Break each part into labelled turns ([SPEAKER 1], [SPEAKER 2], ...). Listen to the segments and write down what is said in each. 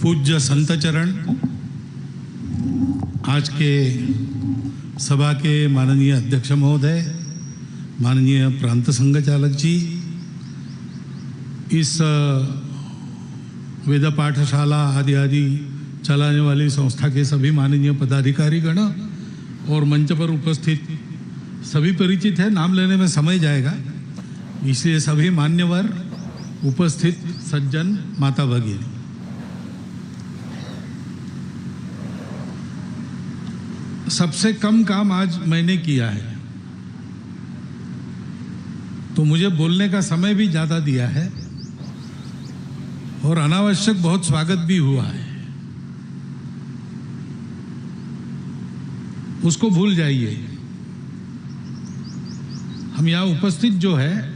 [SPEAKER 1] पूज्य संत चरण, आज के सभा के माननीय अध्यक्ष महोदय, माननीय प्रांत संघ चालक जी, इस वेद पाठशाला आदि चलाने वाली संस्था के सभी माननीय पदाधिकारी गण और मंच पर उपस्थित सभी परिचित है, नाम लेने में समय जाएगा, इसलिए सभी मान्यवर उपस्थित सज्जन, माता भगिनी, सबसे कम काम आज मैंने किया है, तो मुझे बोलने का समय भी ज्यादा दिया है और अनावश्यक बहुत स्वागत भी हुआ है, उसको भूल जाइए। हम यहाँ उपस्थित जो है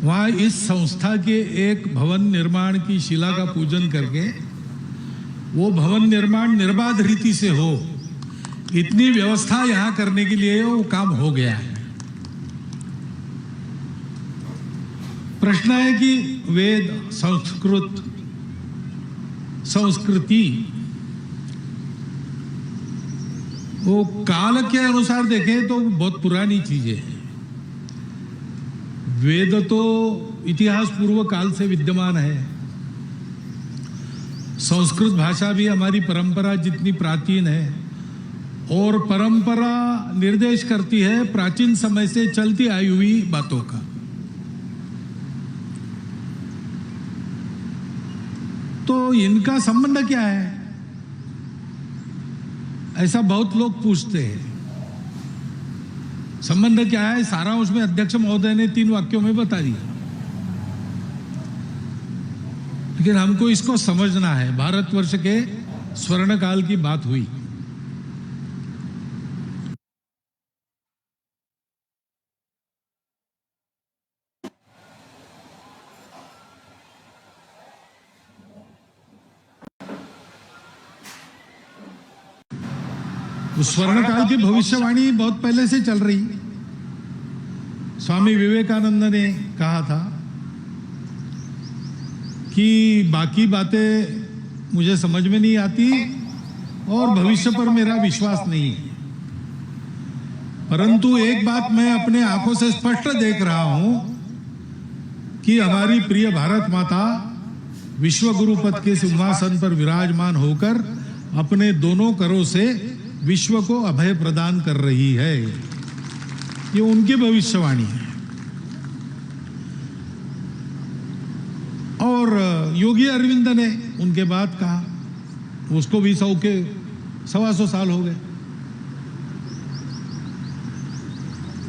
[SPEAKER 1] वहाँ इस संस्था के एक भवन निर्माण की शिला का पूजन करके वो भवन निर्माण निर्बाध रीति से हो, इतनी व्यवस्था यहाँ करने के लिए वो काम हो गया है। प्रश्न है कि वेद, संस्कृत, संस्कृति वो काल के अनुसार देखें तो बहुत पुरानी चीजें हैं। वेद तो इतिहास पूर्व काल से विद्यमान है। संस्कृत भाषा भी हमारी परंपरा जितनी प्राचीन है और परंपरा निर्देश करती है प्राचीन समय से चलती आई हुई बातों का। तो इनका संबंध क्या है, ऐसा बहुत लोग पूछते हैं। संबंध क्या है, सारा उसमें अध्यक्ष महोदय ने 3 वाक्यों में बता दिया, लेकिन हमको इसको समझना है। भारतवर्ष के स्वर्ण काल की बात हुई, उस स्वर्ण काल की भविष्यवाणी बहुत पहले से चल रही। स्वामी विवेकानंद ने कहा था कि बाकी बातें मुझे समझ में नहीं आती और भविष्य पर मेरा विश्वास नहीं है, परंतु एक बात मैं अपने आंखों से स्पष्ट देख रहा हूं कि हमारी प्रिय भारत माता विश्व गुरु पद के सिंहासन पर विराजमान होकर अपने दोनों करों से विश्व को अभय प्रदान कर रही है। ये उनकी भविष्यवाणी है। और योगी अरविंद ने उनके बाद कहा, उसको भी 100 साल हो गए।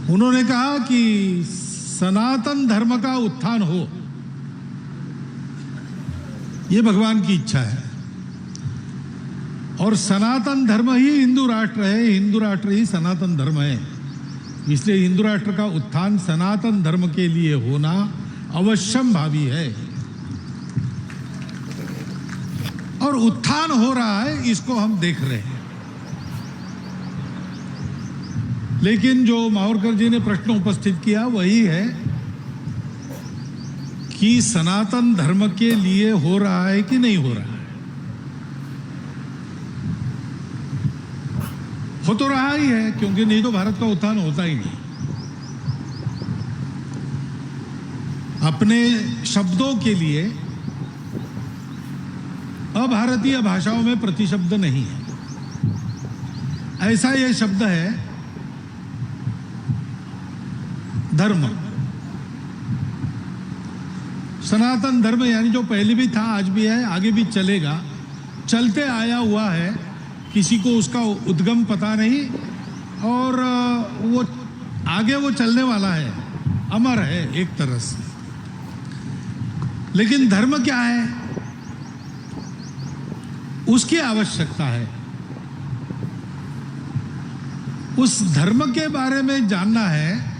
[SPEAKER 1] उन्होंने कहा कि सनातन धर्म का उत्थान हो, ये भगवान की इच्छा है और सनातन धर्म ही हिंदू राष्ट्र है, हिंदू राष्ट्र ही सनातन धर्म है। इसलिए हिंदू राष्ट्र का उत्थान सनातन धर्म के लिए होना अवश्यम भावी है और उत्थान हो रहा है, इसको हम देख रहे हैं। लेकिन जो मावरकर जी ने प्रश्न उपस्थित किया वही है कि सनातन धर्म के लिए हो रहा है कि नहीं हो रहा है। हो तो रहा ही है, क्योंकि नहीं तो भारत का उत्थान होता ही नहीं। अपने शब्दों के लिए अभारतीय भाषाओं में प्रतिशब्द नहीं है। ऐसा यह शब्द है धर्म। सनातन धर्म यानी जो पहले भी था, आज भी है, आगे भी चलेगा, चलते आया हुआ है, किसी को उसका उद्गम पता नहीं और वो आगे वो चलने वाला है, अमर है एक तरह से। लेकिन धर्म क्या है, उसकी आवश्यकता है। उस धर्म के बारे में जानना है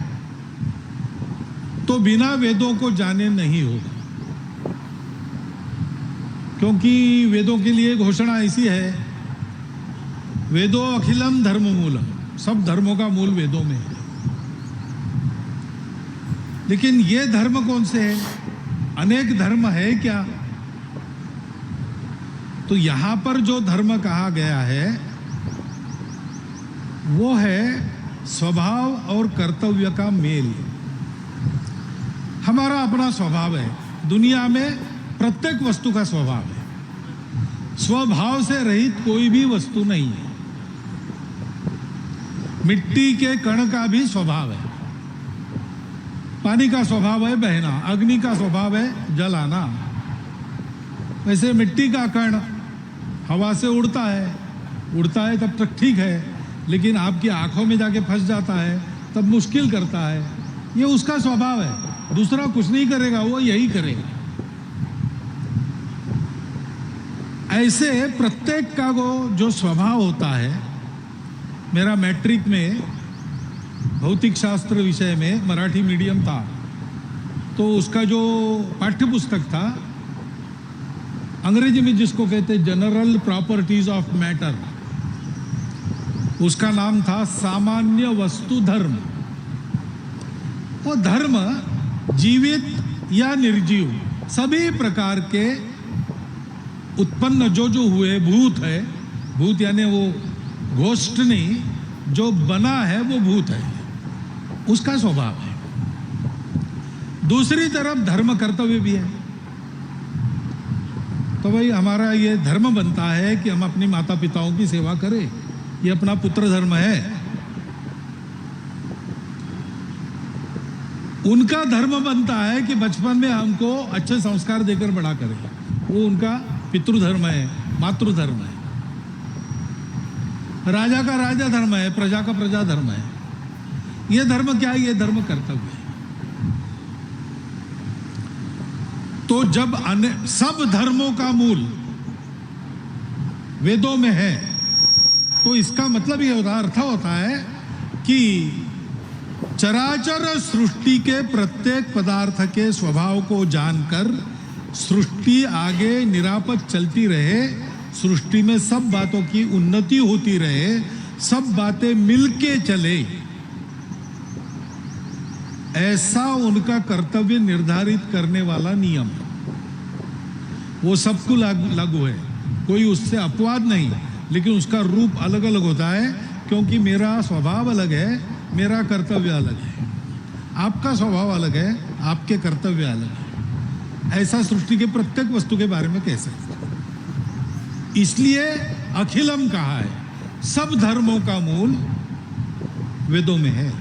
[SPEAKER 1] तो बिना वेदों को जाने नहीं होगा, क्योंकि वेदों के लिए घोषणा ऐसी है, वेदो अखिलम धर्म मूलम, सब धर्मों का मूल वेदों में है। लेकिन ये धर्म कौन से हैं? अनेक धर्म है क्या? तो यहां पर जो धर्म कहा गया है वो है स्वभाव और कर्तव्य का मेल। हमारा अपना स्वभाव है, दुनिया में प्रत्येक वस्तु का स्वभाव है। स्वभाव से रहित कोई भी वस्तु नहीं है। मिट्टी के कण का भी स्वभाव है। पानी का स्वभाव है बहना, अग्नि का स्वभाव है जलाना। वैसे मिट्टी का कण हवा से उड़ता है तब तक ठीक है, लेकिन आपकी आंखों में जाके फंस जाता है तब मुश्किल करता है। ये उसका स्वभाव है, दूसरा कुछ नहीं करेगा, वो यही करेगा। ऐसे प्रत्येक का वो जो स्वभाव होता है। मेरा मैट्रिक में भौतिक शास्त्र विषय में मराठी मीडियम था, तो उसका जो पाठ्य पुस्तक था, अंग्रेजी में जिसको कहते जनरल प्रॉपर्टीज ऑफ मैटर, उसका नाम था सामान्य वस्तु धर्म। वो धर्म जीवित या निर्जीव सभी प्रकार के उत्पन्न जो हुए भूत है, भूत यानी वो घोस्ट नहीं, जो बना है वो भूत है, उसका स्वभाव है। दूसरी तरफ धर्म कर्तव्य भी है। तो भाई हमारा ये धर्म बनता है कि हम अपनी माता पिताओं की सेवा करें, ये अपना पुत्र धर्म है। उनका धर्म बनता है कि बचपन में हमको अच्छे संस्कार देकर बड़ा करें, वो उनका पितृधर्म है, मातृधर्म है। राजा का राजा धर्म है, प्रजा का प्रजा धर्म है। ये धर्म क्या है? ये धर्म कर्तव्य है। तो जब सब धर्मों का मूल वेदों में है, तो इसका मतलब ये अर्थ होता है कि चराचर सृष्टि के प्रत्येक पदार्थ के स्वभाव को जानकर सृष्टि आगे निरापद चलती रहे, सृष्टि में सब बातों की उन्नति होती रहे, सब बातें मिलके चले, ऐसा उनका कर्तव्य निर्धारित करने वाला नियम। वो सबको लागू है, कोई उससे अपवाद नहीं, लेकिन उसका रूप अलग अलग होता है, क्योंकि मेरा स्वभाव अलग है, मेरा कर्तव्य अलग है, आपका स्वभाव अलग है, आपके कर्तव्य अलग है। ऐसा सृष्टि के प्रत्येक वस्तु के बारे में कह सकते हैं। इसलिए अखिलम कहा है, सब धर्मों का मूल वेदों में है,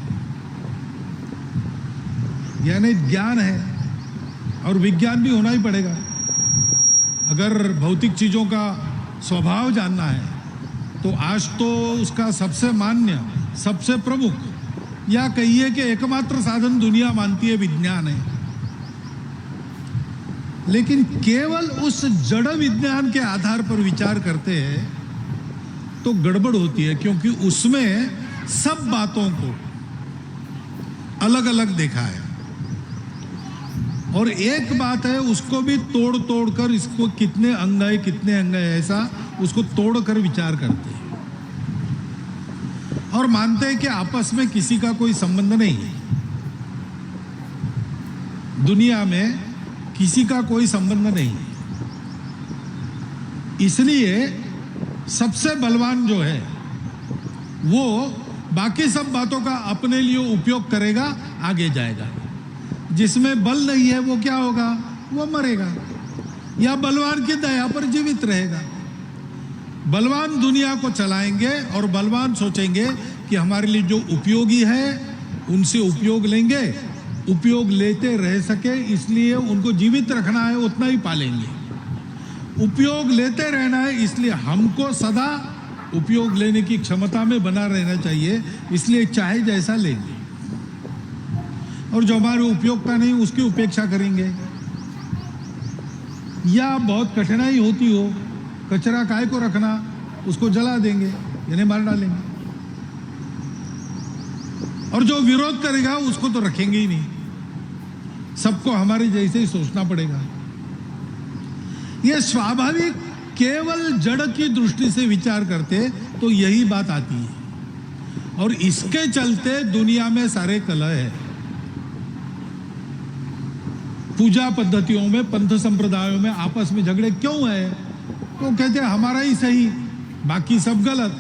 [SPEAKER 1] यानी ज्ञान है, और विज्ञान भी होना ही पड़ेगा। अगर भौतिक चीजों का स्वभाव जानना है तो आज तो उसका सबसे मान्य, सबसे प्रमुख, या कहिए कि एकमात्र साधन दुनिया मानती है विज्ञान है। लेकिन केवल उस जड़ विज्ञान के आधार पर विचार करते हैं तो गड़बड़ होती है, क्योंकि उसमें सब बातों को अलग अलग देखा है, और एक बात है उसको भी तोड़ तोड़ कर, इसको कितने अंग है ऐसा उसको तोड़ कर विचार करते हैं, और मानते हैं कि आपस में किसी का कोई संबंध नहीं है, दुनिया में किसी का कोई संबंध नहीं है। इसलिए सबसे बलवान जो है वो बाकी सब बातों का अपने लिए उपयोग करेगा, आगे जाएगा। जिसमें बल नहीं है वो क्या होगा? वो मरेगा, या बलवान की दया पर जीवित रहेगा। बलवान दुनिया को चलाएंगे और बलवान सोचेंगे कि हमारे लिए जो उपयोगी है उनसे उपयोग लेंगे, उपयोग लेते रह सके, इसलिए उनको जीवित रखना है, उतना ही पालेंगे। उपयोग लेते रहना है, इसलिए हमको सदा उपयोग लेने की क्षमता में बना रहना चाहिए, इसलिए चाहे जैसा लेंगे, और जो हमारे उपयोग का नहीं उसकी उपेक्षा करेंगे। या बहुत कठिनाई होती हो, कचरा काय को रखना, उसको जला देंगे यानी मार डालेंगे, और जो विरोध करेगा उसको तो रखेंगे ही नहीं। सबको हमारे जैसे ही सोचना पड़ेगा। यह स्वाभाविक, केवल जड़ की दृष्टि से विचार करते तो यही बात आती है, और इसके चलते दुनिया में सारे कलह है। पूजा पद्धतियों में, पंथ संप्रदायों में आपस में झगड़े क्यों है? तो कहते हैं हमारा ही सही, बाकी सब गलत,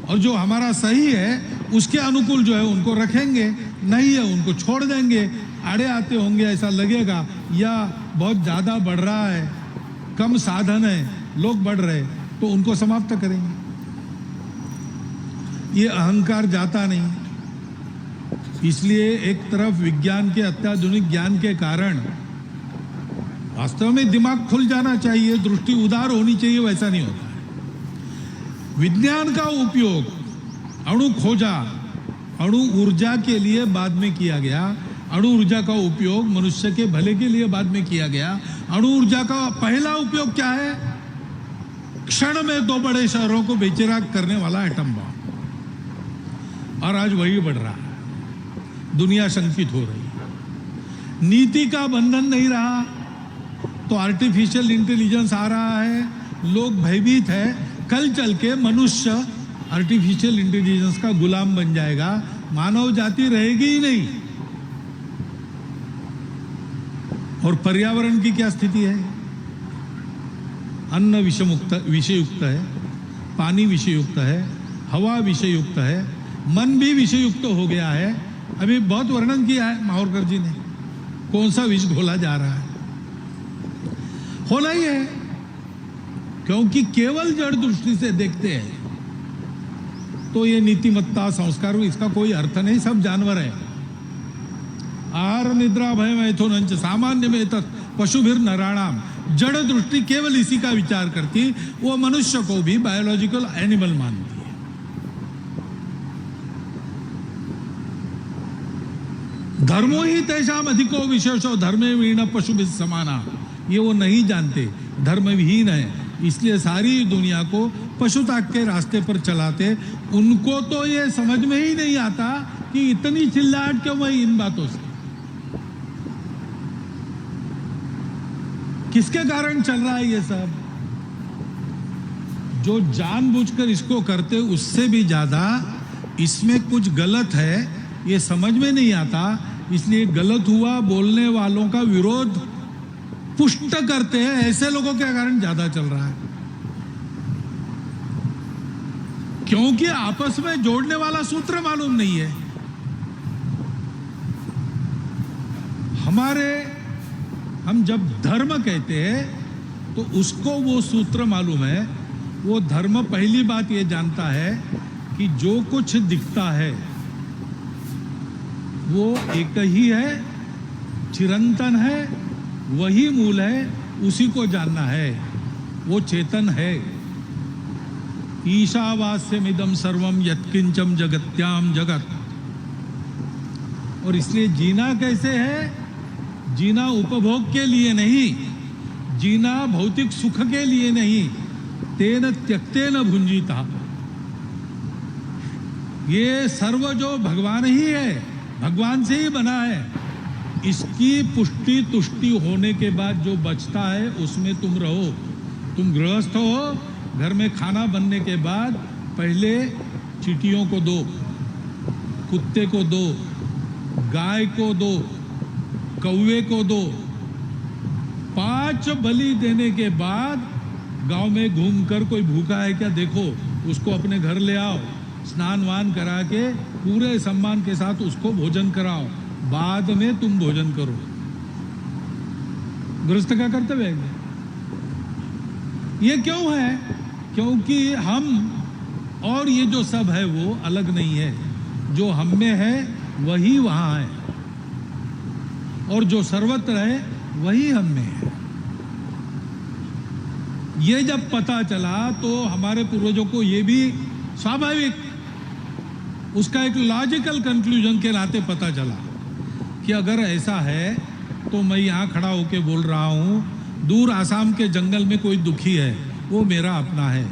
[SPEAKER 1] और जो हमारा सही है उसके अनुकूल जो है उनको रखेंगे, नहीं है उनको छोड़ देंगे। आड़े आते होंगे, ऐसा लगेगा, या बहुत ज़्यादा बढ़ रहा है, कम साधन है, लोग बढ़ रहे, तो उनको समाप्त करेंगे। ये अहंकार जाता नहीं। इसलिए एक तरफ विज्ञान के, अत्याधुनिक ज्ञान के कारण वास्तव में दिमाग खुल जाना चाहिए, दृष्टि उदार होनी चाहिए, वैसा नहीं होता है। विज्ञान का उपयोग अणु खोजा, अणु ऊर्जा के लिए बाद में किया गया। अणु ऊर्जा का उपयोग मनुष्य के भले के लिए बाद में किया गया। अणु ऊर्जा का पहला उपयोग क्या है? क्षण में 2 बड़े शहरों को बेचिराग करने वाला एटम बम, और आज वही बढ़ रहा है, दुनिया शंकित हो रही है। नीति का बंधन नहीं रहा तो आर्टिफिशियल इंटेलिजेंस आ रहा है, लोग भयभीत है, कल चल के मनुष्य आर्टिफिशियल इंटेलिजेंस का गुलाम बन जाएगा, मानव जाति रहेगी ही नहीं। और पर्यावरण की क्या स्थिति है? अन्न विषयुक्त है, पानी विषयुक्त है, हवा विषयुक्त है, मन भी विषयुक्त हो गया है। अभी बहुत वर्णन किया है माहौरकर जी ने, कौन सा विष घोला जा रहा है। होना ही है, क्योंकि केवल जड़ दृष्टि से देखते हैं तो ये नीतिमत्ता, संस्कार, इसका कोई अर्थ नहीं, सब जानवर है। आहार निद्रा भय मैथुन सामान्य में पशुभिर नराणाम, जड़ दृष्टि केवल इसी का विचार करती, वो मनुष्य को भी बायोलॉजिकल एनिमल मानती है। धर्मो ही तेषाम अधिको विशेषो धर्मे वीण पशुभिः समाना, ये वो नहीं जानते, धर्म विहीन है, इसलिए सारी दुनिया को पशुता के रास्ते पर चलाते। उनको तो ये समझ में ही नहीं आता कि इतनी चिल्लाहट क्यों है इन बातों से, किसके कारण चल रहा है ये सब। जो जानबूझकर इसको करते उससे भी ज्यादा इसमें कुछ गलत है, ये समझ में नहीं आता, इसलिए गलत हुआ बोलने वालों का विरोध पुष्ट करते हैं। ऐसे लोगों के कारण ज्यादा चल रहा है, क्योंकि आपस में जोड़ने वाला सूत्र मालूम नहीं है। हम जब धर्म कहते हैं तो उसको वो सूत्र मालूम है। वो धर्म पहली बात ये जानता है कि जो कुछ दिखता है वो एक ही है, चिरंतन है, वही मूल है, उसी को जानना है, वो चेतन है। ईशावास्यमिदं सर्वम यत्किंचम जगत्याम जगत। और इसलिए जीना कैसे है? जीना उपभोग के लिए नहीं, जीना भौतिक सुख के लिए नहीं, तेन त्यक्तेन भुंजीता। ये सर्व जो भगवान ही है, भगवान से ही बना है, इसकी पुष्टि तुष्टि होने के बाद जो बचता है उसमें तुम रहो। तुम गृहस्थ हो, घर में खाना बनने के बाद पहले चींटियों को दो, कुत्ते को दो, गाय को दो, कौवे को दो। 5 बलि देने के बाद गांव में घूमकर कोई भूखा है क्या देखो, उसको अपने घर ले आओ, स्नान वान करा के पूरे सम्मान के साथ उसको भोजन कराओ, बाद में तुम भोजन करो। गृहस्थ का कर्तव्य है। ये क्यों है? क्योंकि हम और ये जो सब है वो अलग नहीं है। जो हम में है वही वहां है, और जो सर्वत्र है वही हम में है। ये जब पता चला तो हमारे पूर्वजों को ये भी स्वाभाविक, उसका एक लॉजिकल कंक्लूजन के नाते पता चला कि अगर ऐसा है तो मैं यहाँ खड़ा होके बोल रहा हूँ, दूर आसाम के जंगल में कोई दुखी है, वो मेरा अपना है।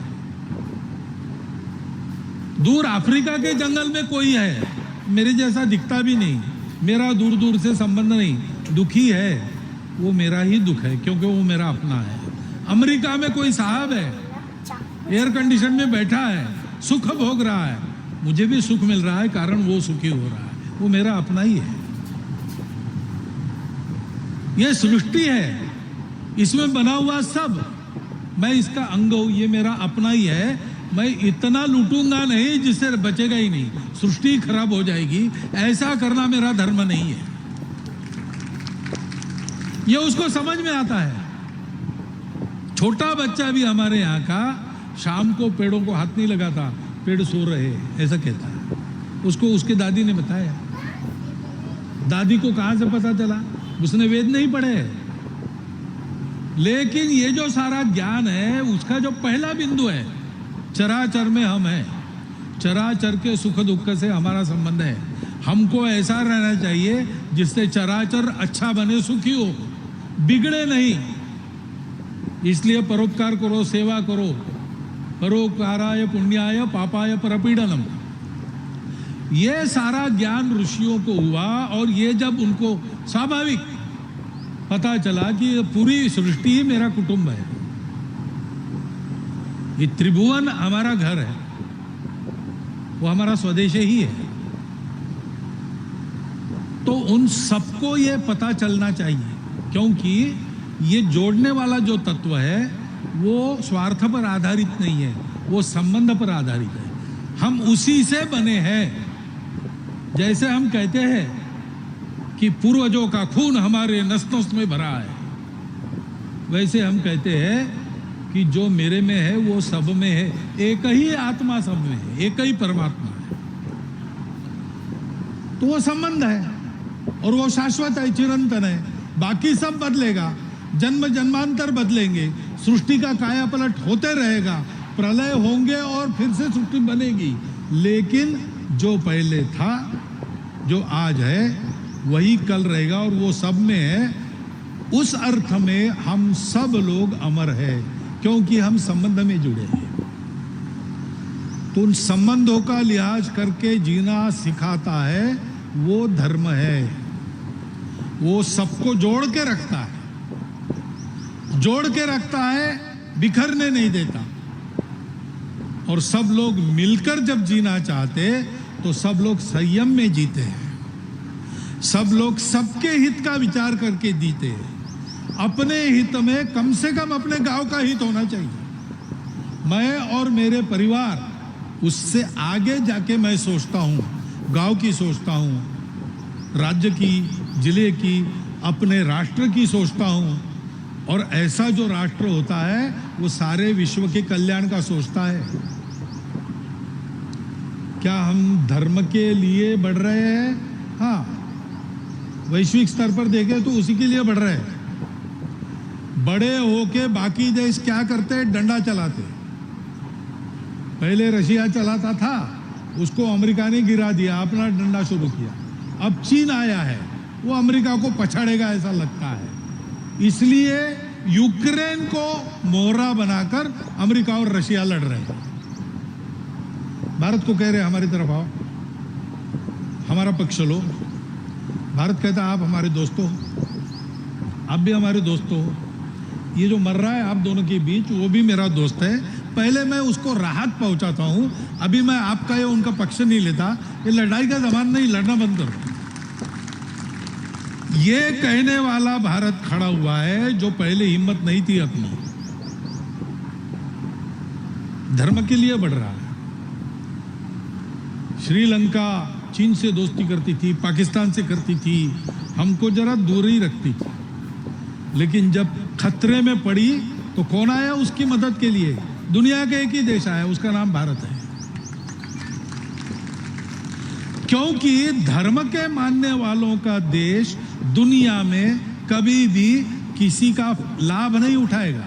[SPEAKER 1] दूर अफ्रीका के जंगल में कोई है, मेरे जैसा दिखता भी नहीं, मेरा दूर दूर से संबंध नहीं, दुखी है, वो मेरा ही दुख है, क्योंकि वो मेरा अपना है। अमेरिका में कोई साहब है, एयर कंडीशन में बैठा है, सुख भोग रहा है, मुझे भी सुख मिल रहा है, कारण वो सुखी हो रहा है, वो मेरा अपना ही है। ये सृष्टि है, इसमें बना हुआ सब मैं इसका अंग हूं, ये मेरा अपना ही है, मैं इतना लूटूंगा नहीं जिससे बचेगा ही नहीं, सृष्टि खराब हो जाएगी, ऐसा करना मेरा धर्म नहीं है। ये उसको समझ में आता है। छोटा बच्चा भी हमारे यहाँ का शाम को पेड़ों को हाथ नहीं लगाता, पेड़ सो रहे ऐसा कहता है। उसको उसके दादी ने बताया। दादी को कहां से पता चला? उसने वेद नहीं पढ़े। लेकिन ये जो सारा ज्ञान है उसका जो पहला बिंदु है, चराचर में हम हैं, चराचर के सुख दुख से हमारा संबंध है। हमको ऐसा रहना चाहिए जिससे चराचर अच्छा बने, सुखी हो, बिगड़े नहीं। इसलिए परोपकार करो, सेवा करो। परोपकाराय पुण्याय पापाय परपीडनम। ये सारा ज्ञान ऋषियों को हुआ और ये जब उनको स्वाभाविक पता चला कि पूरी सृष्टि ही मेरा कुटुंब है, ये त्रिभुवन हमारा घर है, वो हमारा स्वदेश ही है, तो उन सबको ये पता चलना चाहिए। क्योंकि ये जोड़ने वाला जो तत्व है वो स्वार्थ पर आधारित नहीं है, वो संबंध पर आधारित है। हम उसी से बने हैं। जैसे हम कहते हैं कि पूर्वजों का खून हमारे नस-नस में भरा है, वैसे हम कहते हैं कि जो मेरे में है वो सब में है। एक ही आत्मा सब में है, एक ही परमात्मा है। तो वो संबंध है और वो शाश्वत है, चिरंतन है। बाकी सब बदलेगा, जन्म जन्मांतर बदलेंगे, सृष्टि का कायापलट होते रहेगा, प्रलय होंगे और फिर से सृष्टि बनेगी। लेकिन जो पहले था, जो आज है, वही कल रहेगा और वो सब में है। उस अर्थ में हम सब लोग अमर हैं, क्योंकि हम संबंध में जुड़े हैं। तो उन संबंधों का लिहाज करके जीना सिखाता है, वो धर्म है। वो सबको जोड़ के रखता है, जोड़ के रखता है, बिखरने नहीं देता। और सब लोग मिलकर जब जीना चाहते तो सब लोग संयम में जीते हैं, सब लोग सबके हित का विचार करके जीते हैं। अपने हित में कम से कम अपने गांव का हित होना चाहिए। मैं और मेरे परिवार, उससे आगे जाके मैं सोचता हूँ, गांव की सोचता हूँ, राज्य की, जिले की, अपने राष्ट्र की सोचता हूँ। और ऐसा जो राष्ट्र होता है वो सारे विश्व के कल्याण का सोचता है। क्या हम धर्म के लिए बढ़ रहे हैं? हाँ, वैश्विक स्तर पर देखें तो उसी के लिए बढ़ रहे हैं। बड़े होके बाकी देश क्या करते हैं? डंडा चलाते। पहले रशिया चलाता था, उसको अमेरिका ने गिरा दिया, अपना डंडा शुरू किया। अब चीन आया है, वो अमेरिका को पछाड़ेगा ऐसा लगता है। इसलिए यूक्रेन को मोहरा बनाकर अमेरिका और रशिया लड़ रहे हैं। भारत को कह रहे हैं हमारी तरफ आओ, हमारा पक्ष लो। भारत कहता है आप हमारे दोस्तों हो, आप भी हमारे दोस्तों हो। ये जो मर रहा है आप दोनों के बीच, वो भी मेरा दोस्त है। पहले मैं उसको राहत पहुंचाता हूं, अभी मैं आपका या उनका पक्ष नहीं लेता। ये लड़ाई का जमाना नहीं, लड़ना बंद करो। ये कहने वाला भारत खड़ा हुआ है, जो पहले हिम्मत नहीं थी अपनी। धर्म के लिए बढ़ रहा है। श्रीलंका चीन से दोस्ती करती थी, पाकिस्तान से करती थी, हमको जरा दूर ही रखती थी। लेकिन जब खतरे में पड़ी तो कौन आया उसकी मदद के लिए? दुनिया का एक ही देश आया, उसका नाम भारत है। क्योंकि धर्म के मानने वालों का देश दुनिया में कभी भी किसी का लाभ नहीं उठाएगा।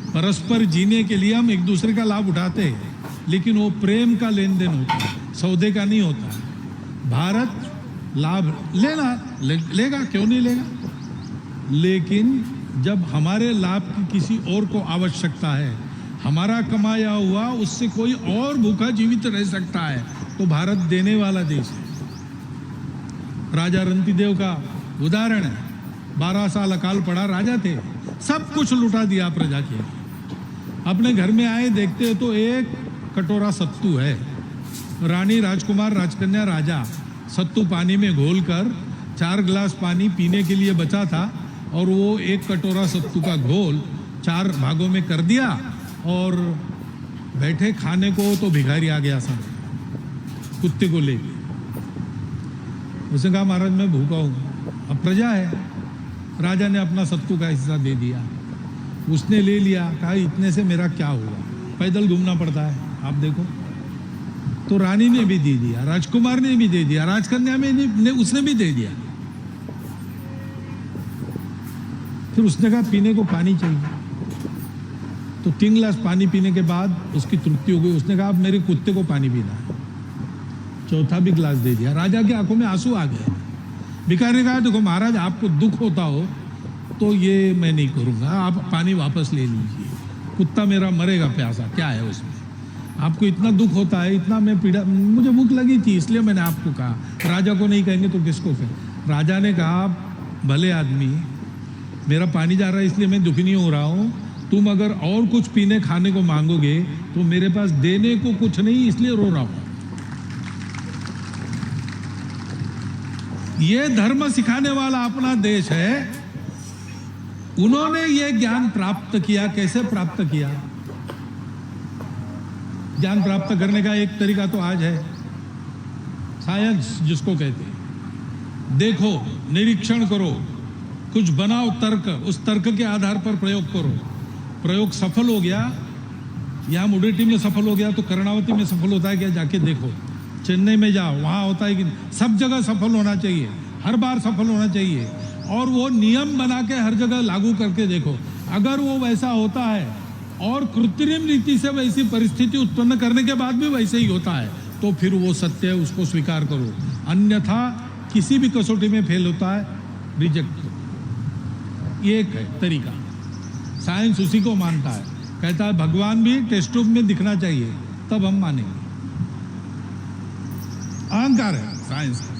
[SPEAKER 1] परस्पर जीने के लिए हम एक दूसरे का लाभ उठाते हैं, लेकिन वो प्रेम का लेन देन होता है, सौदे का नहीं होता। भारत लाभ लेगा, क्यों नहीं लेगा? लेकिन जब हमारे लाभ की किसी और को आवश्यकता है, हमारा कमाया हुआ उससे कोई और भूखा जीवित रह सकता है, तो भारत देने वाला देश है। राजा रंतिदेव का उदाहरण है। 12 साल अकाल पड़ा, राजा थे, सब कुछ लुटा दिया प्रजा के। अपने घर में आए, देखते तो एक कटोरा सत्तू है। रानी, राजकुमार, राजकन्या, राजा सत्तू पानी में घोलकर 4 गिलास पानी पीने के लिए बचा था, और वो एक कटोरा सत्तू का घोल 4 भागों में कर दिया और बैठे खाने को, तो भिखारी आ गया सामने कुत्ते को लेके। उसने कहा महाराज मैं भूखा हूँ। अब प्रजा है, राजा ने अपना सत्तू का हिस्सा दे दिया, उसने ले लिया, कहा इतने से मेरा क्या होगा, पैदल घूमना पड़ता है आप देखो। तो रानी ने भी दे दिया, राजकुमार ने भी दे दिया, राजकन्या में ने उसने भी दे दिया। फिर उसने कहा पीने को पानी चाहिए, तो 3 गिलास पानी पीने के बाद उसकी तृप्ति हो गई। उसने कहा अब मेरे कुत्ते को पानी पीना है, चौथा भी गिलास दे दिया। राजा की आंखों में आंसू आ गए। भिखारी ने कहा देखो महाराज आपको दुख होता हो तो ये मैं नहीं करूंगा, आप पानी वापस ले लीजिए, कुत्ता मेरा मरेगा प्यासा, क्या है उसमें, आपको इतना दुख होता है, इतना मैं पीड़ा, मुझे भूख लगी थी इसलिए मैंने आपको कहा। राजा को नहीं कहेंगे तो किसको कहें। राजा ने कहा भले आदमी, मेरा पानी जा रहा है इसलिए मैं दुखी नहीं हो रहा हूँ, तुम अगर और कुछ पीने खाने को मांगोगे तो मेरे पास देने को कुछ नहीं, इसलिए रो रहा हूं। ये धर्म सिखाने वाला अपना देश है। उन्होंने ये ज्ञान प्राप्त किया। कैसे प्राप्त किया? ज्ञान प्राप्त करने का एक तरीका तो आज है, साइंस जिसको कहते हैं। देखो, निरीक्षण करो, कुछ बनाओ तर्क, उस तर्क के आधार पर प्रयोग करो। प्रयोग सफल हो गया, यहाँ मुडेटी में सफल हो गया तो कर्णावती में सफल होता है क्या? जाके देखो, चेन्नई में जाओ, वहाँ होता है कि सब जगह सफल होना चाहिए, हर बार सफल होना चाहिए। और वो नियम बना के हर जगह लागू करके देखो, अगर वो वैसा होता है और कृत्रिम रीति से वैसी परिस्थिति उत्पन्न करने के बाद भी वैसे ही होता है, तो फिर वो सत्य है, उसको स्वीकार करो। अन्यथा किसी भी कसौटी में फेल होता है, रिजेक्ट करो। ये एक तरीका, साइंस उसी को मानता है। कहता है भगवान भी टेस्ट ट्यूब में दिखना चाहिए, तब हम मानेंगे। अहंकार है साइंस का।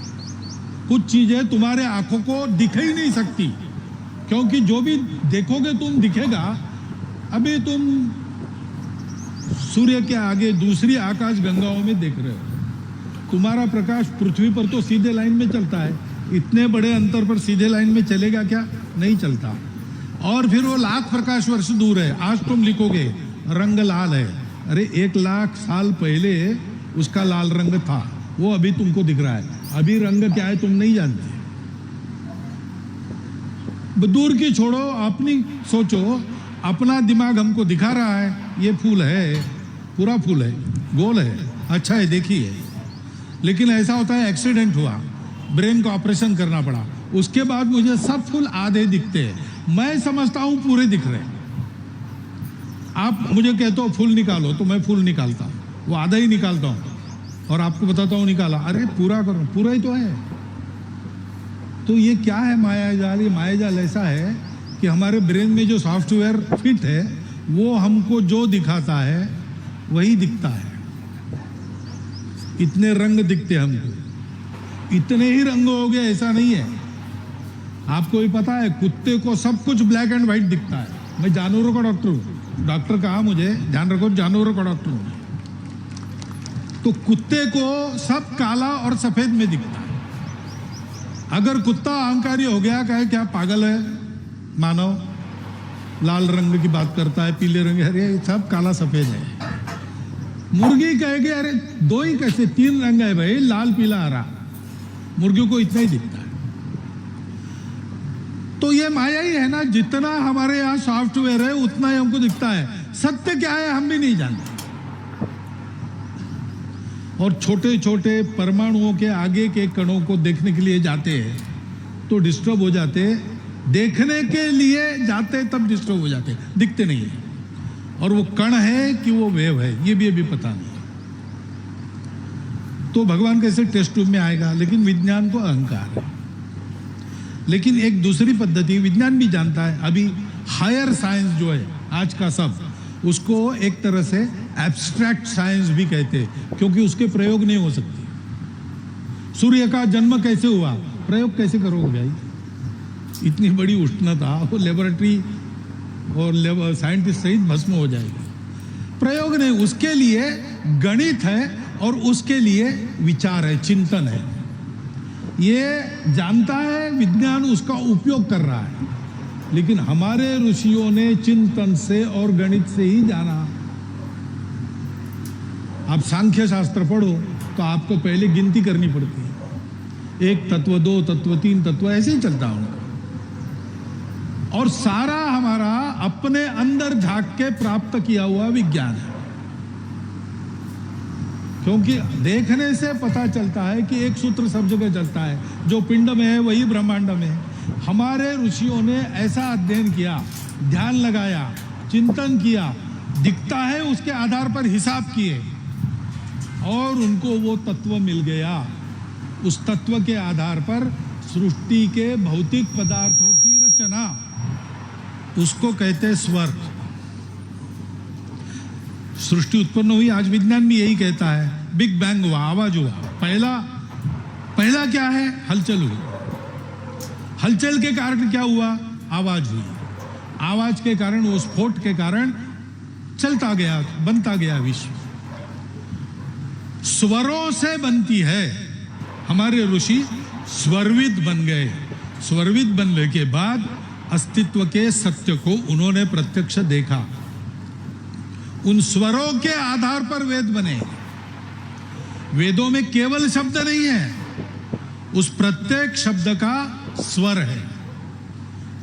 [SPEAKER 1] कुछ चीजें तुम्हारे आंखों को दिख ही नहीं सकती, क्योंकि जो भी देखोगे तुम दिखेगा। अभी तुम सूर्य के आगे दूसरी आकाश गंगाओं में देख रहे हो, तुम्हारा प्रकाश पृथ्वी पर तो सीधे लाइन में चलता है, इतने बड़े अंतर पर सीधे लाइन में चलेगा क्या? नहीं चलता। और फिर वो लाख प्रकाश वर्ष दूर है। आज तुम लिखोगे रंग लाल है, अरे 1 लाख साल पहले उसका लाल रंग था, वो अभी तुमको दिख रहा है। अभी रंग क्या है तुम नहीं जानते। दूर की छोड़ो, अपनी सोचो। अपना दिमाग हमको दिखा रहा है ये फूल है, पूरा फूल है, गोल है, अच्छा है, देखिए। लेकिन ऐसा होता है एक्सीडेंट हुआ, ब्रेन को ऑपरेशन करना पड़ा, उसके बाद मुझे सब फूल आधे दिखते हैं। मैं समझता हूं पूरे दिख रहे हैं। आप मुझे कहते हो फूल निकालो तो मैं फूल निकालता हूं, वो आधा ही निकालता हूं और आपको बताता हूं निकाला, अरे पूरा करो, पूरा ही तो है। तो ये क्या है माया जाल? ये माया जाल ऐसा है कि हमारे ब्रेन में जो सॉफ्टवेयर फिट है वो हमको जो दिखाता है वही दिखता है। इतने रंग दिखते हमको, इतने ही रंग हो गए ऐसा नहीं है। आपको भी पता है कुत्ते को सब कुछ ब्लैक एंड व्हाइट दिखता है। मैं जानवरों का डॉक्टर हूं, डॉक्टर कहा मुझे, ध्यान रखो जानवरों का डॉक्टर हूं। तो कुत्ते को सब काला और सफेद में दिखता है। अगर कुत्ता अहंकारी हो गया, कहे क्या पागल है मानव, लाल रंग की बात करता है, पीले रंग, अरे सब काला सफेद है। मुर्गी कहेगी अरे 2 ही कैसे, 3 रंग है भाई, लाल पीला हरा। मुर्गियों को इतना ही दिखता है। तो ये माया ही है ना, जितना हमारे यहाँ सॉफ्टवेयर है उतना ही हमको दिखता है। सत्य क्या है हम भी नहीं जानते। और छोटे छोटे परमाणुओं के आगे के कणों को देखने के लिए जाते हैं तो डिस्टर्ब हो जाते, देखने के लिए जाते तब डिस्टर्ब हो जाते, दिखते नहीं है। और वो कण है कि वो वेव है ये भी अभी पता नहीं। तो भगवान कैसे टेस्ट ट्यूब में आएगा? लेकिन विज्ञान को अहंकार है। लेकिन एक दूसरी पद्धति विज्ञान भी जानता है, अभी हायर साइंस जो है आज का सब, उसको एक तरह से एब्स्ट्रैक्ट साइंस भी कहते हैं, क्योंकि उसके प्रयोग नहीं हो सकते। सूर्य का जन्म कैसे हुआ? प्रयोग कैसे करोगे भाई? इतनी बड़ी उष्णता, वो लेबोरेटरी और साइंटिस्ट सहित भस्म हो जाएगी। प्रयोग नहीं, उसके लिए गणित है और उसके लिए विचार है, चिंतन है। ये जानता है विज्ञान, उसका उपयोग कर रहा है। लेकिन हमारे ऋषियों ने चिंतन से और गणित से ही जाना। आप सांख्य शास्त्र पढ़ो तो आपको पहले गिनती करनी पड़ती है, 1 तत्व, 2 तत्व, 3 तत्व, ऐसे ही चलता उनका। और सारा हमारा अपने अंदर झांक के प्राप्त किया हुआ विज्ञान है, क्योंकि देखने से पता चलता है कि एक सूत्र सब जगह चलता है, जो पिंड में है वही ब्रह्मांड में है। हमारे ऋषियों ने ऐसा अध्ययन किया, ध्यान लगाया, चिंतन किया, दिखता है उसके आधार पर हिसाब किए और उनको वो तत्व मिल गया। उस तत्व के आधार पर सृष्टि के भौतिक पदार्थों की रचना, उसको कहते हैं स्वर। सृष्टि उत्पन्न हुई, आज विज्ञान भी यही कहता है, बिग बैंग हुआ, आवाज हुआ। पहला क्या है? हलचल हुई। हलचल के कारण क्या हुआ? आवाज हुई। आवाज के कारण, वो स्फोट के कारण चलता गया, बनता गया विश्व। स्वरों से बनती है। हमारे ऋषि स्वरविद बन गए। स्वरविद बनने के बाद अस्तित्व के सत्य को उन्होंने प्रत्यक्ष देखा। उन स्वरों के आधार पर वेद बने। वेदों में केवल शब्द नहीं है, उस प्रत्येक शब्द का स्वर है,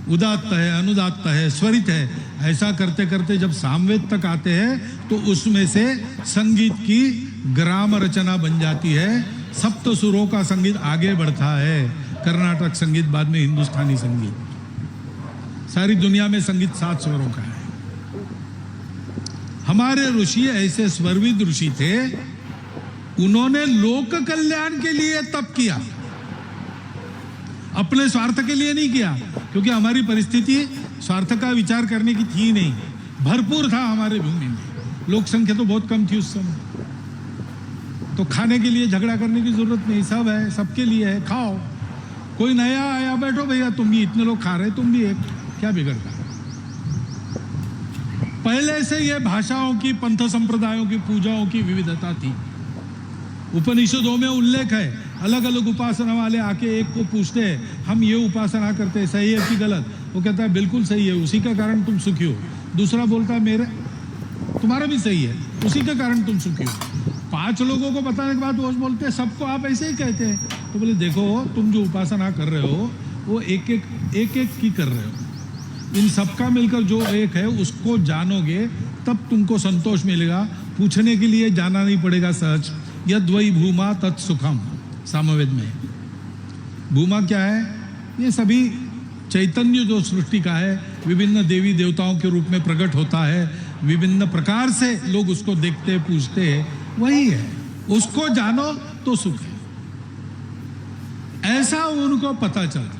[SPEAKER 1] उदात्त है, अनुदात्त है, स्वरित है। ऐसा करते करते जब सामवेद तक आते हैं तो उसमें से संगीत की ग्राम रचना बन जाती है। सप्त सुरों का संगीत आगे बढ़ता है, कर्नाटक संगीत, बाद में हिंदुस्तानी संगीत। सारी दुनिया में संगीत 7 स्वरों का है। हमारे ऋषि ऐसे स्वरविद ऋषि थे, उन्होंने लोक कल्याण के लिए तप किया, अपने स्वार्थ के लिए नहीं किया, क्योंकि हमारी परिस्थिति स्वार्थ का विचार करने की थी नहीं। भरपूर था हमारे भूमि में, लोक संख्या तो बहुत कम थी उस समय, तो खाने के लिए झगड़ा करने की जरूरत नहीं, सब है, सबके लिए है, खाओ। कोई नया आया, बैठो भैया, तुम भी, इतने लोग खा रहे, तुम भी एक, क्या बिगड़ता। पहले से ये भाषाओं की, पंथ संप्रदायों की, पूजाओं की विविधता थी। उपनिषदों में उल्लेख है, अलग अलग उपासना वाले आके एक को पूछते हैं, हम ये उपासना करते हैं, सही है कि गलत? वो कहता है बिल्कुल सही है, उसी का कारण तुम सुखी हो। दूसरा बोलता है तुम्हारा भी सही है, उसी के कारण तुम सुखी हो। 5 लोगों को बताने के बाद वो बोलते हैं सबको आप ऐसे ही कहते हैं। तो बोले देखो, तुम जो उपासना कर रहे हो वो एक एक की कर रहे हो। इन सबका मिलकर जो एक है उसको जानोगे तब तुमको संतोष मिलेगा। पूछने के लिए जाना नहीं पड़ेगा सहज। यद वही भूमा तत्सुखम, सामवेद में। भूमा क्या है? ये सभी चैतन्य जो सृष्टि का है, विभिन्न देवी देवताओं के रूप में प्रकट होता है, विभिन्न प्रकार से लोग उसको देखते पूछते हैं, वही है। उसको जानो तो सुख है, ऐसा उनको पता चला।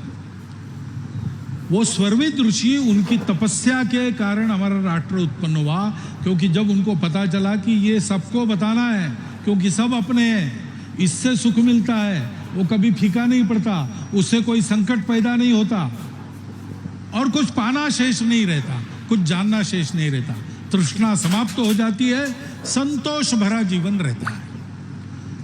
[SPEAKER 1] वो स्वरविद ऋषि, उनकी तपस्या के कारण हमारा राष्ट्र उत्पन्न हुआ, क्योंकि जब उनको पता चला कि ये सबको बताना है, क्योंकि सब अपने हैं, इससे सुख मिलता है, वो कभी फीका नहीं पड़ता, उससे कोई संकट पैदा नहीं होता, और कुछ पाना शेष नहीं रहता, कुछ जानना शेष नहीं रहता, तृष्णा समाप्त हो जाती है, संतोष भरा जीवन रहता है।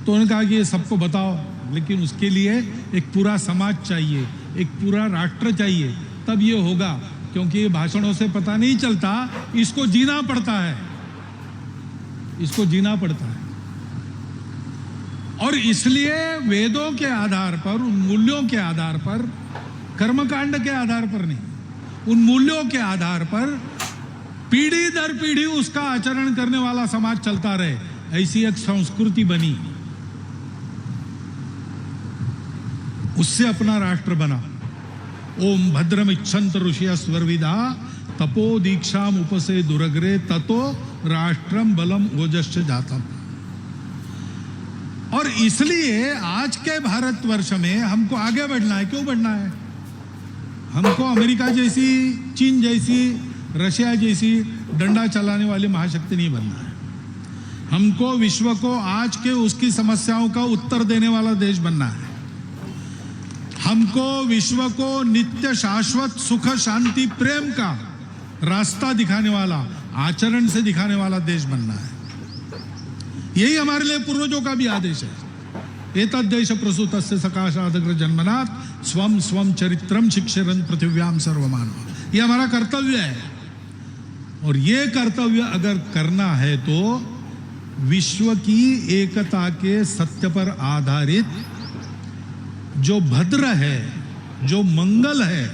[SPEAKER 1] तो उन्होंने कहा कि ये सबको बताओ, लेकिन उसके लिए एक पूरा समाज चाहिए, एक पूरा राष्ट्र चाहिए, तब ये होगा। क्योंकि ये भाषणों से पता नहीं चलता, इसको जीना पड़ता है, इसको जीना पड़ता है। और इसलिए वेदों के आधार पर, उन मूल्यों के आधार पर, कर्मकांड के आधार पर नहीं, उन मूल्यों के आधार पर पीढ़ी दर पीढ़ी उसका आचरण करने वाला समाज चलता रहे, ऐसी एक संस्कृति बनी, उससे अपना राष्ट्र बना। ओम भद्रम इच्छन्त ऋषिया स्वरविदा तपो दीक्षाम उपसे दुरग्रे ततो राष्ट्रम बलम ओजश्च जातम। और इसलिए आज के भारतवर्ष में हमको आगे बढ़ना है। क्यों बढ़ना है? हमको अमेरिका जैसी, चीन जैसी, रशिया जैसी डंडा चलाने वाली महाशक्ति नहीं बनना है। हमको विश्व को आज के उसकी समस्याओं का उत्तर देने वाला देश बनना है। हमको विश्व को नित्य शाश्वत सुख शांति प्रेम का रास्ता दिखाने वाला, आचरण से दिखाने वाला देश बनना है। यही हमारे लिए पूर्वजों का भी आदेश है। एतद्देश प्रसूतस्य सकाशादग्र जन्मनात् स्वम स्वम चरित्रम शिक्षरन् पृथिव्याम सर्वमानव। ये हमारा कर्तव्य है। और ये कर्तव्य अगर करना है तो विश्व की एकता के सत्य पर आधारित जो भद्र है, जो मंगल है,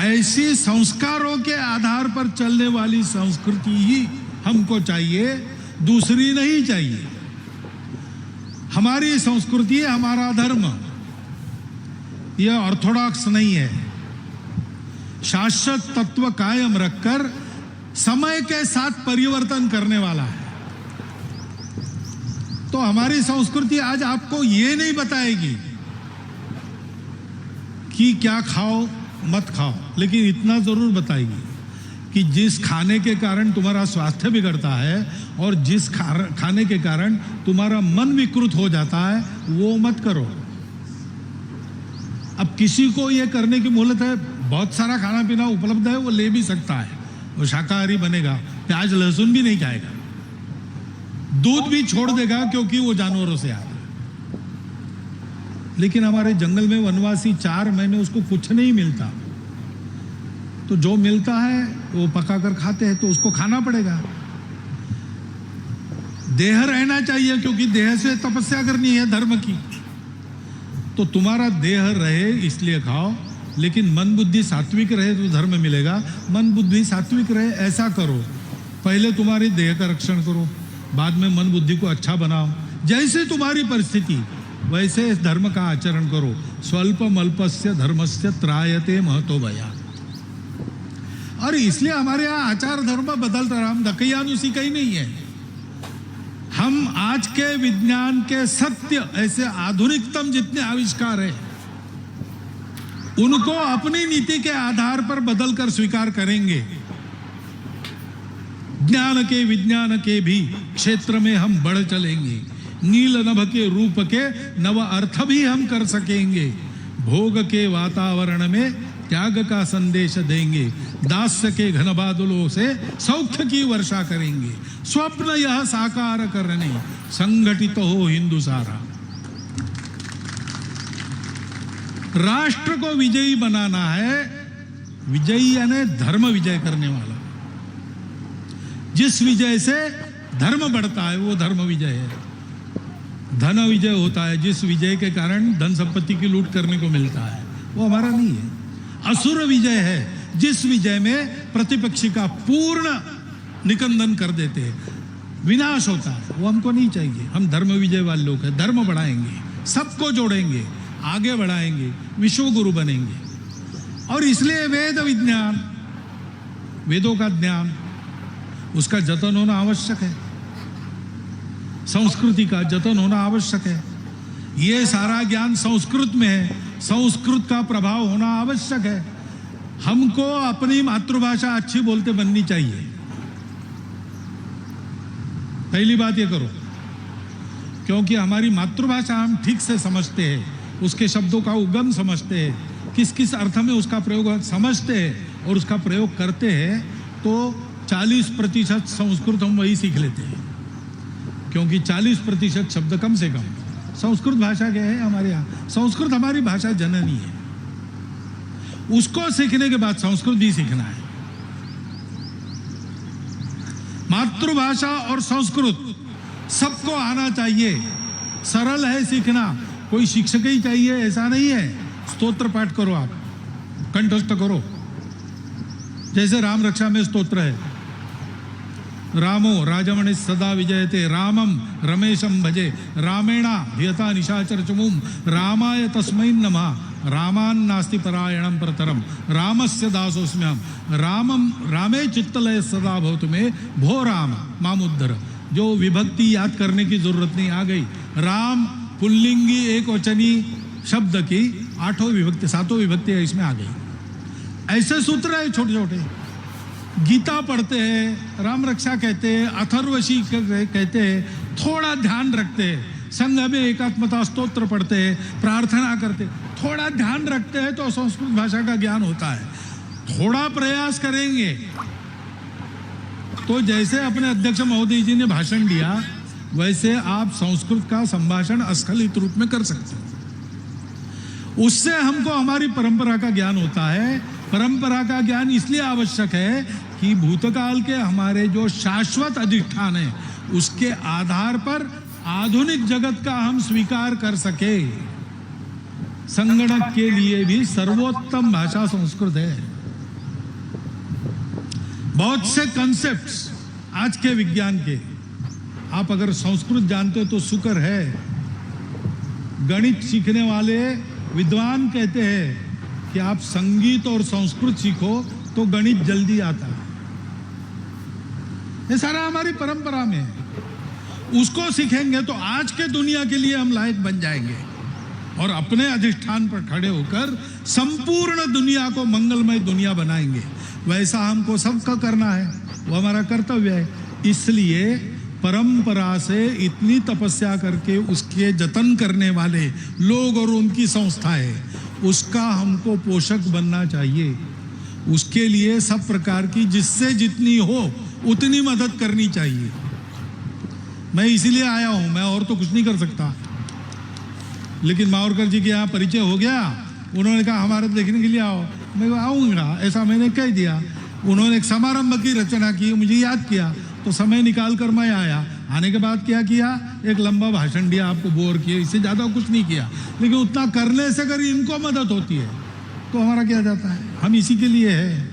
[SPEAKER 1] ऐसी संस्कारों के आधार पर चलने वाली संस्कृति ही हमको चाहिए, दूसरी नहीं चाहिए। हमारी संस्कृति, हमारा धर्म यह ऑर्थोडॉक्स नहीं है। शाश्वत तत्व कायम रखकर समय के साथ परिवर्तन करने वाला है। तो हमारी संस्कृति आज आपको ये नहीं बताएगी कि क्या खाओ मत खाओ, लेकिन इतना जरूर बताएगी कि जिस खाने के कारण तुम्हारा स्वास्थ्य बिगड़ता है और जिस खाने के कारण तुम्हारा मन विकृत हो जाता है वो मत करो। अब किसी को ये करने की मोहलत है, बहुत सारा खाना पीना उपलब्ध है, वो ले भी सकता है, वो शाकाहारी बनेगा, प्याज लहसुन भी नहीं खाएगा, दूध भी छोड़ देगा क्योंकि वो जानवरों से आता है। लेकिन हमारे जंगल में वनवासी 4 महीने उसको कुछ नहीं मिलता, तो जो मिलता है वो पकाकर खाते हैं, तो उसको खाना पड़ेगा। देह रहना चाहिए क्योंकि देह से तपस्या करनी है धर्म की, तो तुम्हारा देह रहे इसलिए खाओ, लेकिन मन बुद्धि सात्विक रहे तो धर्म मिलेगा। मन बुद्धि सात्विक रहे ऐसा करो, पहले तुम्हारे देह का रक्षण करो, बाद में मन बुद्धि को अच्छा बनाओ। जैसे तुम्हारी परिस्थिति वैसे इस धर्म का आचरण करो। स्वल्पम अल्पस्य धर्मस्य त्रायते महतो भया। और इसलिए हमारे यहाँ आचार धर्म बदल रहा, हम दकैयानुसी का ही नहीं है। हम आज के विज्ञान के सत्य, ऐसे आधुनिकतम जितने आविष्कार है उनको अपनी नीति के आधार पर बदलकर स्वीकार करेंगे। ज्ञान के विज्ञान के भी क्षेत्र में हम बढ़ चलेंगे। नील नभ के रूप के नव अर्थ भी हम कर सकेंगे। भोग के वातावरण में त्याग का संदेश देंगे। दास्य के घन बादलों से सौख्य की वर्षा करेंगे। स्वप्न यह साकार करने संगठित हो हिंदू सारा। राष्ट्र को विजयी बनाना है। विजयी यानी धर्म विजय करने वाला। जिस विजय से धर्म बढ़ता है वो धर्म विजय है। धन विजय होता है जिस विजय के कारण धन संपत्ति की लूट करने को मिलता है, वो हमारा नहीं है। असुर विजय है जिस विजय में प्रतिपक्षी का पूर्ण निकंदन कर देते हैं, विनाश होता है, वो हमको नहीं चाहिए। हम धर्म विजय वाले लोग हैं। धर्म बढ़ाएंगे, सबको जोड़ेंगे, आगे बढ़ाएंगे, विश्व गुरु बनेंगे। और इसलिए वेद विज्ञान, वेदों का ज्ञान, उसका जतन होना आवश्यक है। संस्कृति का जतन होना आवश्यक है। ये सारा ज्ञान संस्कृत में है, संस्कृत का प्रभाव होना आवश्यक है। हमको अपनी मातृभाषा अच्छी बोलते बननी चाहिए। पहली बात ये करो, क्योंकि हमारी मातृभाषा हम ठीक से समझते हैं, उसके शब्दों का उगम समझते हैं, किस किस अर्थ में उसका प्रयोग समझते हैं और उसका प्रयोग करते हैं, तो 40% संस्कृत हम वही सीख लेते हैं। क्योंकि 40% शब्द कम से कम संस्कृत भाषा के हैं हमारे यहाँ। संस्कृत हमारी भाषा जननी है। उसको सीखने के बाद संस्कृत भी सीखना है। मातृभाषा और संस्कृत सबको आना चाहिए। सरल है सीखना, कोई शिक्षक ही चाहिए ऐसा नहीं है। स्तोत्र पाठ करो, आप कंठस्थ करो। जैसे राम रक्षा में स्तोत्र है, रामो राजमणि सदा विजयते, रामम रमेशम भजे, रामेणा भियता निशाचर चमुम, रामाय तस्मै नमः, रामान नास्ति परायणम परतरम, रामस्य दासोस्म्यहम, रामम रामे चित्तलय सदा भवतु मे, भो राम मामुद्धर। जो विभक्ति याद करने की जरूरत नहीं, आ गई। राम पुल्लिंगी एक वचनी शब्द की 8 विभक्ति 7 विभक्ति इसमें आ गई। ऐसे सूत्र है छोटे छोटे। गीता पढ़ते हैं, राम रक्षा कहते हैं, अथर्वशी कहते हैं, थोड़ा ध्यान रखते हैं। संघ में एकात्मता स्तोत्र पढ़ते हैं, प्रार्थना करते, थोड़ा ध्यान रखते हैं तो संस्कृत भाषा का ज्ञान होता है। थोड़ा प्रयास करेंगे तो जैसे अपने अध्यक्ष महोदय जी ने भाषण दिया वैसे आप संस्कृत का संभाषण अस्खलित रूप में कर सकते हैं। उससे हमको हमारी परंपरा का ज्ञान होता है परंपरा का ज्ञान इसलिए आवश्यक है कि भूतकाल के हमारे जो शाश्वत अधिष्ठान है उसके आधार पर आधुनिक जगत का हम स्वीकार कर सके। संगणक के लिए भी सर्वोत्तम भाषा संस्कृत है। बहुत से कॉन्सेप्ट्स आज के विज्ञान के आप अगर संस्कृत जानते हो तो शुक्र है। गणित सीखने वाले विद्वान कहते हैं कि आप संगीत और संस्कृत सीखो तो गणित जल्दी आता है। ये सारा हमारी परंपरा में है। उसको सीखेंगे तो आज के दुनिया के लिए हम लायक बन जाएंगे और अपने अधिष्ठान पर खड़े होकर संपूर्ण दुनिया को मंगलमय दुनिया बनाएंगे। वैसा हमको सबका करना है, वो हमारा कर्तव्य है। इसलिए परंपरा से इतनी तपस्या करके उसके जतन करने वाले लोग और उनकी संस्थाएं, उसका हमको पोषक बनना चाहिए। उसके लिए सब प्रकार की जिससे जितनी हो उतनी मदद करनी चाहिए। मैं इसीलिए आया हूं, मैं और तो कुछ नहीं कर सकता। लेकिन मावरकर जी के यहाँ परिचय हो गया, उन्होंने कहा हमारे देखने के लिए आओ। मैं आऊँगा ऐसा मैंने कह दिया। उन्होंने एक समारंभ की रचना की, मुझे याद किया तो समय निकाल कर मैं आया। आने के बाद क्या किया, एक लंबा भाषण दिया, आपको बोर किया, इससे ज़्यादा कुछ नहीं किया। लेकिन उतना करने से अगर इनको मदद होती है तो हमारा क्या जाता है। हम इसी के लिए है,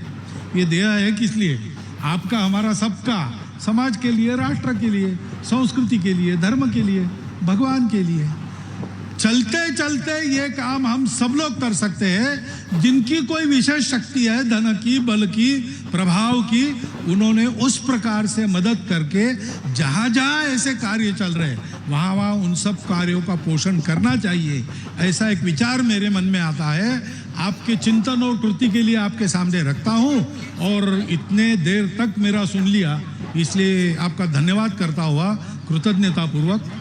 [SPEAKER 1] ये दिया है किस लिए, आपका हमारा सबका, समाज के लिए, राष्ट्र के लिए, संस्कृति के लिए, धर्म के लिए, भगवान के लिए। चलते चलते ये काम हम सब लोग कर सकते हैं। जिनकी कोई विशेष शक्ति है, धन की, बल की, प्रभाव की, उन्होंने उस प्रकार से मदद करके जहाँ जहाँ ऐसे कार्य चल रहे वहाँ वहाँ उन सब कार्यों का पोषण करना चाहिए। ऐसा एक विचार मेरे मन में आता है, आपके चिंतन और कृति के लिए आपके सामने रखता हूँ। और इतने देर तक मेरा सुन लिया, इसलिए आपका धन्यवाद करता हुआ कृतज्ञता पूर्वक